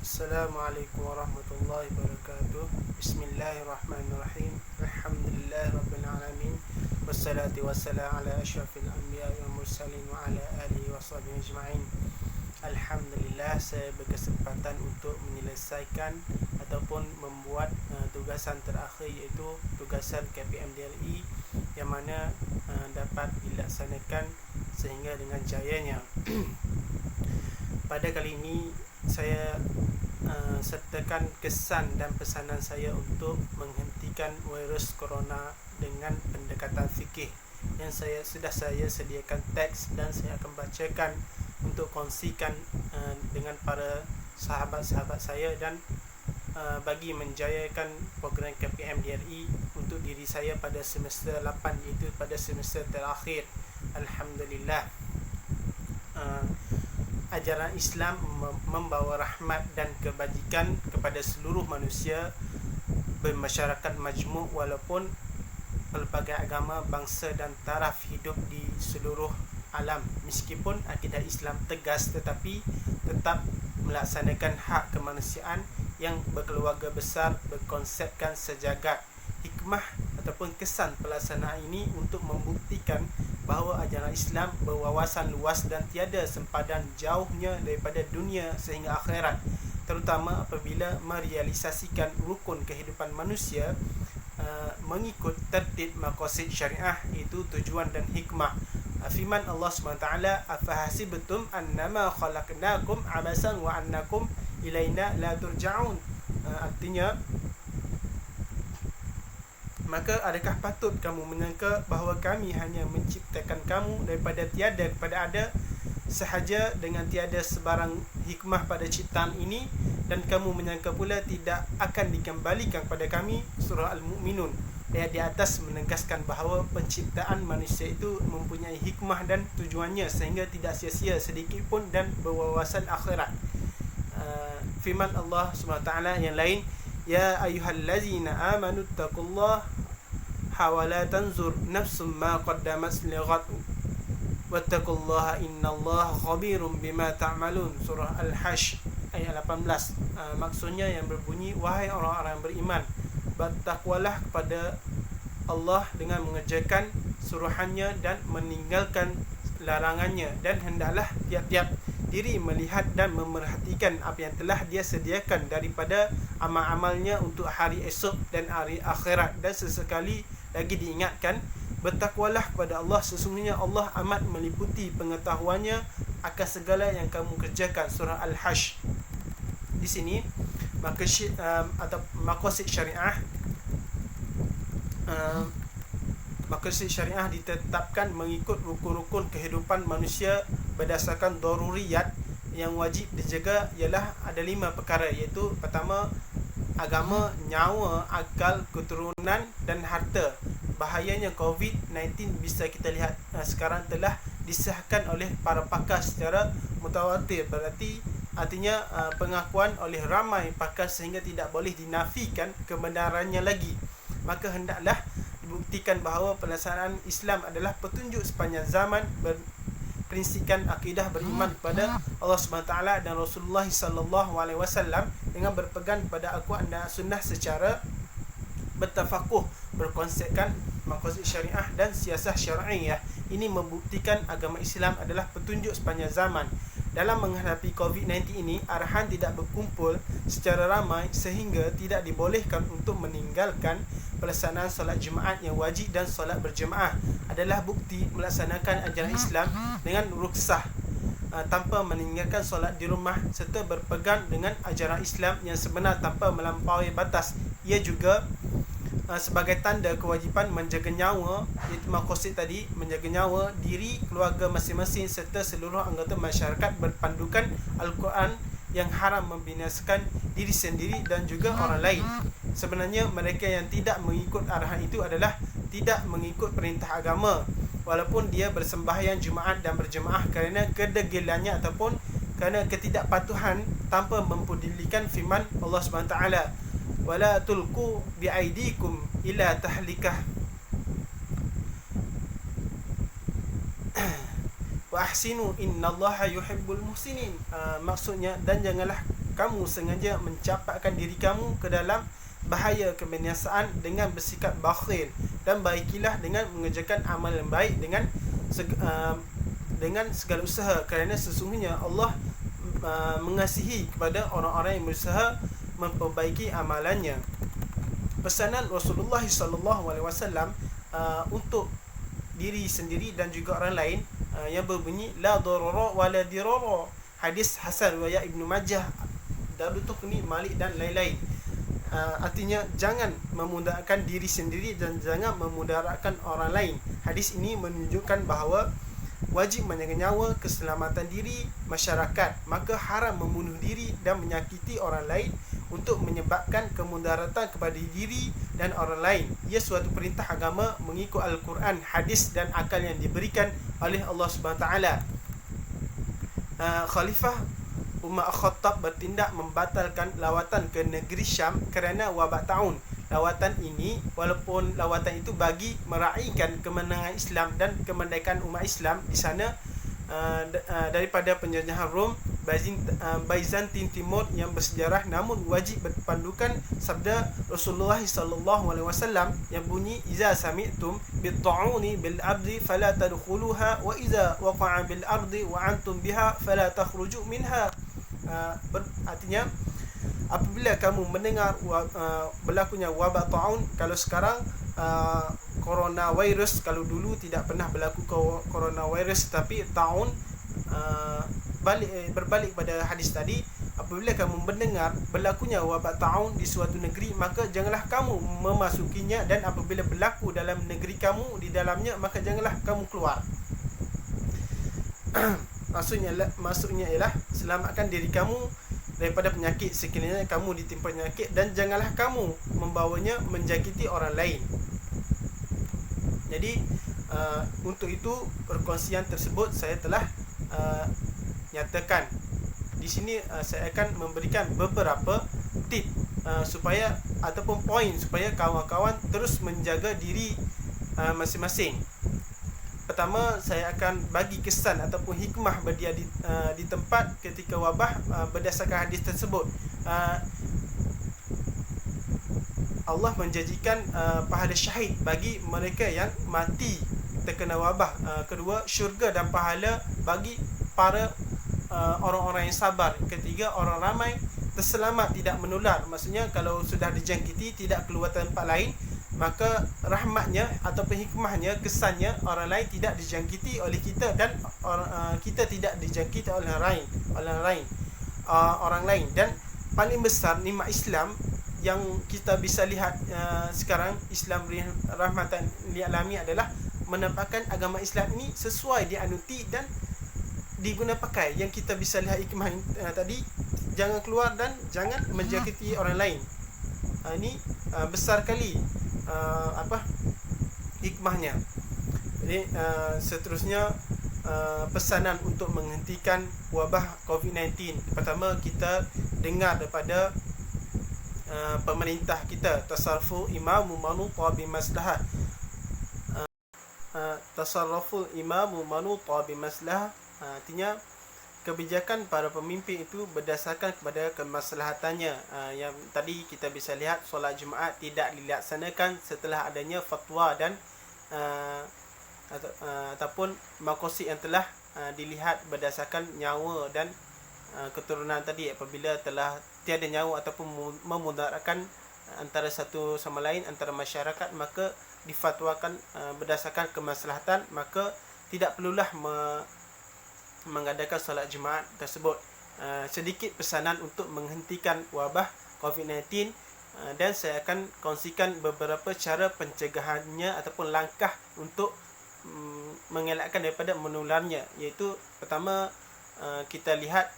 Assalamualaikum warahmatullahi wabarakatuh. Bismillahirrahmanirrahim. Alhamdulillahi rabbil alamin. Wassalatu wassalamu ala asyrafil anbiya'i wal mursalin wa ala alihi washabihi ajma'in. Alhamdulillah, saya berkesempatan untuk menyelesaikan ataupun membuat tugasan terakhir, iaitu tugasan KPMDLE yang mana dapat dilaksanakan sehingga dengan jayanya. Pada kali ini saya sertakan kesan dan pesanan saya untuk menghentikan virus corona dengan pendekatan fikih yang sudah saya sediakan teks dan saya akan bacakan untuk kongsikan dengan para sahabat-sahabat saya dan bagi menjayakan program KPMDLE untuk diri saya pada semester 8, iaitu pada semester terakhir. Alhamdulillah. Ajaran Islam membawa rahmat dan kebajikan kepada seluruh manusia bermasyarakat majmuk, walaupun pelbagai agama, bangsa dan taraf hidup di seluruh alam. Meskipun akidah Islam tegas, tetapi tetap melaksanakan hak kemanusiaan yang berkeluarga besar, berkonsepkan sejagat. Hikmah ataupun kesan pelaksanaan ini untuk membuktikan bahawa ajaran Islam berwawasan luas dan tiada sempadan jauhnya daripada dunia sehingga akhirat, terutama apabila merealisasikan rukun kehidupan manusia mengikut tertib maqasid syariah, iaitu tujuan dan hikmah. Firman Allah SWT, afahasibtum annama khalaqnakum abasan wa annakum ilaina la turja'un. Artinya, maka adakah patut kamu menyangka bahawa kami hanya menciptakan kamu daripada tiada kepada ada sahaja dengan tiada sebarang hikmah pada ciptaan ini, dan kamu menyangka pula tidak akan dikembalikan kepada kami. Surah Al-Mu'minun ayat di atas menegaskan bahawa penciptaan manusia itu mempunyai hikmah dan tujuannya sehingga tidak sia-sia sedikit pun dan berwawasan akhirat. Firman Allah SWT yang lain, ya ayyuhallazina amanu taqullaha wa la tanzur nafsum ma qaddamat lighad wattaqullaha innallaha khabirum bima ta'malun. Surah Al-Hasy ayat 18. Maksudnya yang berbunyi, wahai orang-orang yang beriman, bertakwalah kepada Allah dengan mengerjakan suruhannya dan meninggalkan larangannya, dan hendaklah tiap-tiap diri melihat dan memerhatikan apa yang telah dia sediakan daripada amal-amalnya untuk hari esok dan hari akhirat. Dan sesekali lagi diingatkan, bertakwalah kepada Allah, sesungguhnya Allah amat meliputi pengetahuannya akan segala yang kamu kerjakan. Surah Al-Hasy. Di sini maqasid syariah maqasid syariah ditetapkan mengikut rukun-rukun kehidupan manusia berdasarkan daruriyat yang wajib dijaga. Ialah ada 5 perkara, iaitu pertama, agama, nyawa, akal, keturunan dan harta. Bahayanya COVID-19 bisa kita lihat sekarang telah disahkan oleh para pakar secara mutawatir. Artinya pengakuan oleh ramai pakar sehingga tidak boleh dinafikan kebenarannya lagi. Maka hendaklah dibuktikan bahawa pelaksanaan Islam adalah petunjuk sepanjang zaman, berprinsipkan akidah beriman kepada Allah SWT dan Rasulullah SAW dengan berpegang kepada Al-Quran dan Sunnah secara bertafakuh, berkonsepkan maqasid syariah dan siasah syar'iyah. Ini membuktikan agama Islam adalah petunjuk sepanjang zaman. Dalam menghadapi COVID-19 ini, arahan tidak berkumpul secara ramai sehingga tidak dibolehkan untuk meninggalkan pelaksanaan solat jemaat yang wajib, dan solat berjemaah adalah bukti melaksanakan ajaran Islam dengan ruksah tanpa meninggalkan solat di rumah, serta berpegang dengan ajaran Islam yang sebenar tanpa melampaui batas. Ia juga sebagai tanda kewajipan menjaga nyawa, iaitu maqasid tadi, menjaga nyawa diri, keluarga masing-masing serta seluruh anggota masyarakat berpandukan Al-Quran yang haram membinasakan diri sendiri dan juga orang lain. Sebenarnya mereka yang tidak mengikut arahan itu adalah tidak mengikut perintah agama, walaupun dia bersembahyang Jumaat dan berjemaah kerana kedegilannya ataupun kerana ketidakpatuhan tanpa mempedulikan firman Allah SWT, wala tulqu biaidikum ila tahlikah wa ahsinu innallaha yuhibbul muhsinin. Maksudnya, dan janganlah kamu sengaja mencapakkan diri kamu ke dalam bahaya kebinasaan dengan bersikap bakhil, dan baikilah dengan mengerjakan amal yang baik dengan segala usaha, kerana sesungguhnya Allah mengasihi kepada orang-orang yang berusaha memperbaiki amalannya. Pesanan Rasulullah SAW untuk diri sendiri dan juga orang lain yang berbunyi la darara wa la dirara. Hadis hasan riwayat Ibnu Majah, Daruqutni, Malik dan lain-lain. Artinya jangan memudaratkan diri sendiri dan jangan memudaratkan orang lain. Hadis ini menunjukkan bahawa wajib menjaga nyawa, keselamatan diri masyarakat, maka haram membunuh diri dan menyakiti orang lain untuk menyebabkan kemudaratan kepada diri dan orang lain. Ia suatu perintah agama mengikut Al-Quran, hadis dan akal yang diberikan oleh Allah Subhanahu taala. Khalifah Umar Al-Khattab bertindak membatalkan lawatan ke negeri Syam kerana wabak taun. Lawatan ini, walaupun lawatan itu bagi meraihkan kemenangan Islam dan kemerdekaan umat Islam di sana daripada penjajahan Rom Byzantin Timur yang bersejarah, namun wajib berpandukan sabda Rasulullah SAW yang bunyi iza sami'tum bit-ta'uni bil ardi fala tadkhuluha wa iza waqa'a bil ardi wa antum biha fala takhruju minha. Artinya apabila kamu mendengar berlakunya wabak ta'un, kalau sekarang coronavirus, kalau dulu tidak pernah berlaku coronavirus tapi ta'un, berbalik pada hadis tadi, apabila kamu mendengar berlakunya wabak ta'un di suatu negeri, maka janganlah kamu memasukinya, dan apabila berlaku dalam negeri kamu di dalamnya, maka janganlah kamu keluar. Maksudnya ialah selamatkan diri kamu daripada penyakit sekiranya kamu ditimpa penyakit, dan janganlah kamu membawanya menjangkiti orang lain. Jadi untuk itu perkongsian tersebut saya telah nyatakan. Di sini saya akan memberikan beberapa tip supaya ataupun poin supaya kawan-kawan terus menjaga diri masing-masing. Pertama, saya akan bagi kesan ataupun hikmah berdia di tempat ketika wabah berdasarkan hadis tersebut. Allah menjanjikan pahala syahid bagi mereka yang mati terkena wabah. Kedua, syurga dan pahala bagi para orang-orang yang sabar. Ketiga, orang ramai terselamat tidak menular. Maksudnya kalau sudah dijangkiti tidak keluar tempat lain, maka rahmatnya ataupun hikmahnya, kesannya orang lain tidak dijangkiti oleh kita, dan kita tidak dijangkiti oleh orang lain. Dan paling besar nikmat Islam yang kita bisa lihat sekarang, Islam rahmatan lil alamin, adalah menampakkan agama Islam ini sesuai dianuti dan diguna pakai. Yang kita bisa lihat hikmah tadi, jangan keluar dan jangan menjangkiti orang lain. Ini besar kali hikmahnya. Jadi seterusnya, pesanan untuk menghentikan wabah COVID-19. Pertama, kita dengar daripada pemerintah kita, tasarrufu imamu manuta bimaslahah. Tasarrufu imamu manuta bimaslahah artinya kebijakan para pemimpin itu berdasarkan kepada kemaslahatannya. Yang tadi kita bisa lihat solat Jumaat tidak dilaksanakan setelah adanya fatwa dan ataupun makosid yang telah dilihat berdasarkan nyawa dan keturunan tadi. Apabila telah tiada nyawa ataupun memudaratkan antara satu sama lain, antara masyarakat, maka difatwakan berdasarkan kemaslahatan, maka tidak perlulah mengadakan solat Jumaat tersebut. Sedikit pesanan untuk menghentikan wabah COVID-19, dan saya akan kongsikan beberapa cara pencegahannya ataupun langkah untuk mengelakkan daripada menularnya. Iaitu pertama, kita lihat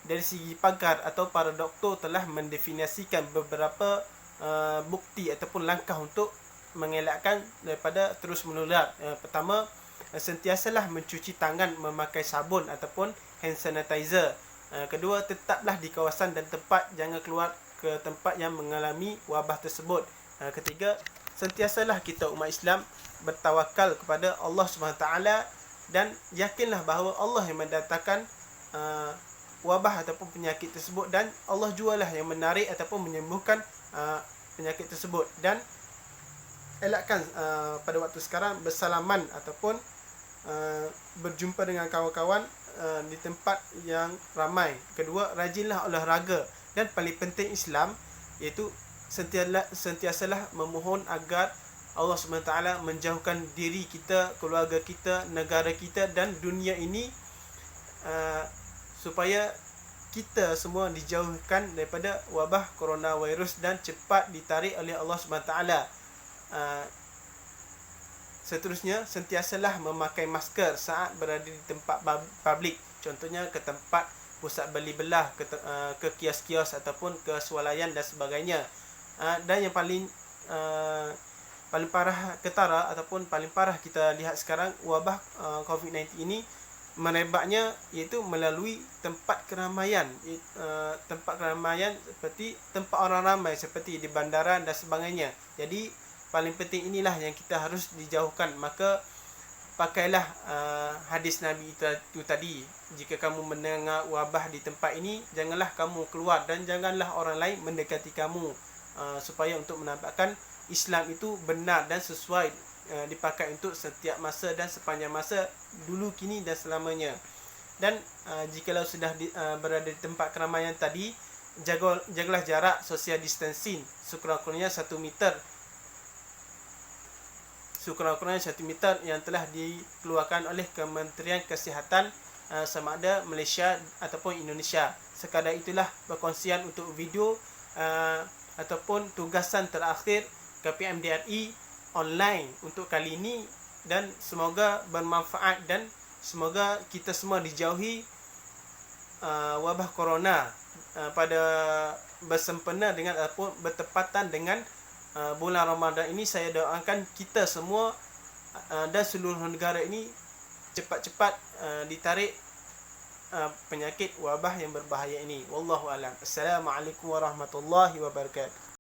dari segi pakar atau para doktor telah mendefinisikan beberapa bukti ataupun langkah untuk mengelakkan daripada terus menular. Pertama, sentiasalah mencuci tangan memakai sabun ataupun hand sanitizer. Kedua, tetaplah di kawasan dan tempat, jangan keluar ke tempat yang mengalami wabah tersebut. Ketiga, sentiasalah kita umat Islam bertawakal kepada Allah SWT dan yakinlah bahawa Allah yang mendatangkan wabah ataupun penyakit tersebut, dan Allah jualah yang menarik ataupun menyembuhkan penyakit tersebut. Dan elakkan pada waktu sekarang bersalaman ataupun berjumpa dengan kawan-kawan di tempat yang ramai. Kedua, rajinlah olahraga, dan paling penting Islam iaitu sentiasalah memohon agar Allah SWT menjauhkan diri kita, keluarga kita, negara kita dan dunia ini supaya kita semua dijauhkan daripada wabah coronavirus dan cepat ditarik oleh Allah SWT. Seterusnya, sentiasalah memakai masker saat berada di tempat publik, contohnya ke tempat pusat beli belah, ke kios-kios ataupun ke swalayan dan sebagainya. Dan yang paling parah ketara ataupun paling parah kita lihat sekarang, wabah COVID-19 ini merebaknya iaitu melalui tempat keramaian, seperti tempat orang ramai seperti di bandara dan sebagainya. Jadi paling penting inilah yang kita harus dijauhkan. Maka pakailah hadis Nabi itu tadi, jika kamu mendengar wabah di tempat ini, janganlah kamu keluar dan janganlah orang lain mendekati kamu, supaya untuk menampakkan Islam itu benar dan sesuai dipakai untuk setiap masa dan sepanjang masa, dulu, kini dan selamanya. Dan jikalau sudah berada di tempat keramaian tadi, jagalah jarak social distancing sekurang-kurangnya 1 meter. Sekurang-kurangnya 1 meter yang telah dikeluarkan oleh Kementerian Kesihatan sama ada Malaysia ataupun Indonesia. Sekadar itulah perkongsian untuk video ataupun tugasan terakhir KPMDRI online untuk kali ini, dan semoga bermanfaat dan semoga kita semua dijauhi wabah corona pada bersempena dengan ataupun bertepatan dengan bulan Ramadan ini. Saya doakan kita semua dan seluruh negara ini cepat-cepat ditarik penyakit wabah yang berbahaya ini. Wallahu alam. Assalamualaikum warahmatullahi wabarakatuh.